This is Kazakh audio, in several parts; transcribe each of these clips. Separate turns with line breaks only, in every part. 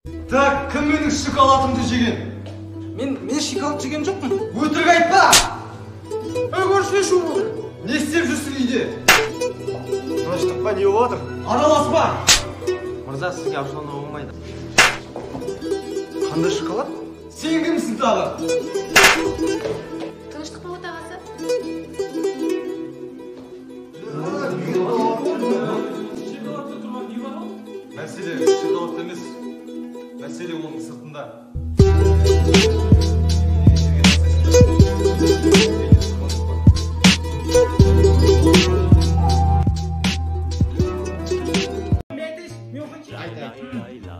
Так, кім менің шоколадымды жеген?
Мен шоколад жеген жоқпын.
Өтірік айтпа!
Көршілес шу бол.
Не істеп жүрсің үйде?
Тыныштыққа не болып отыр?
Араласпа!
Мырза, сізге аушылауға болмайды. Қандай шоколад?
Сен кімсің тағы?
Тыныштық па отағасы?
Мәселе шоколадта емес. Мәселе оның сыртында.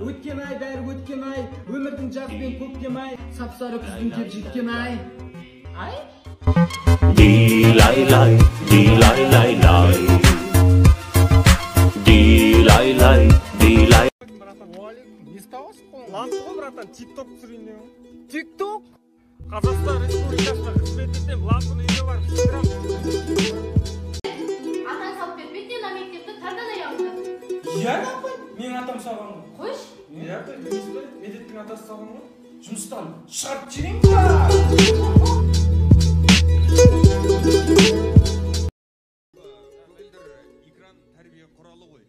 Өткен ай, бәрі өткен ай, өмірдің жаз бен көктем ай, сапсары күздің кеп жеткен ай. Ай?
Дилай-лай, дилай-лай-лай. Дилай-лай, дилай.
Не ставасың қолың? Лампы ғой, братан, тик-ток түсірейін деу.
Тик-ток?
Қазақстан Республикасына қызмет етем, лампыны үйге барып түсірем.
Атаң салып бермейді, ана мектепті тардан аяғында.
Иә, апай, менің атам салған ғой.
Қойш?
Иә, апай, білмейсіз бе? Медеттің атасы салған ғой. Жұмыстан шығарып жіберейін ба?
Экран тәрбие құралы ғой.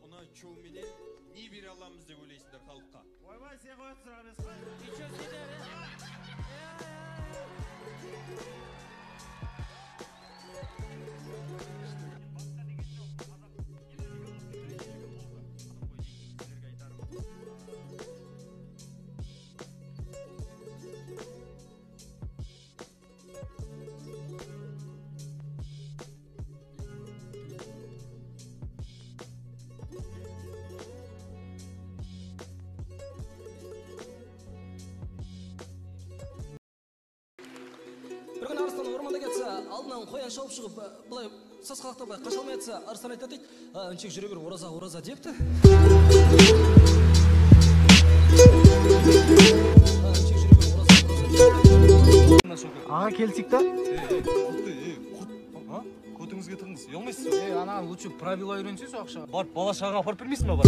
Оны шоуменен не бере аламыз деп ойлайсыңдар халыққа?
Ойбай, сен қойып сұрақ емес.
Bir gün Arslan ormanda geçse, aldынан қоян шауып шығып, былай сасқалақтап қаша алмай жатса, Арслан айтады дейді, «Үншек жүре бер, ораза депті».
Аға келсек та?
Көтіңізге тұрыңыз, ұялмайсыз ба?
Ана лучше правила үйренсіз ақшаға.
Бар, бала шаға апарып бермейсің ба?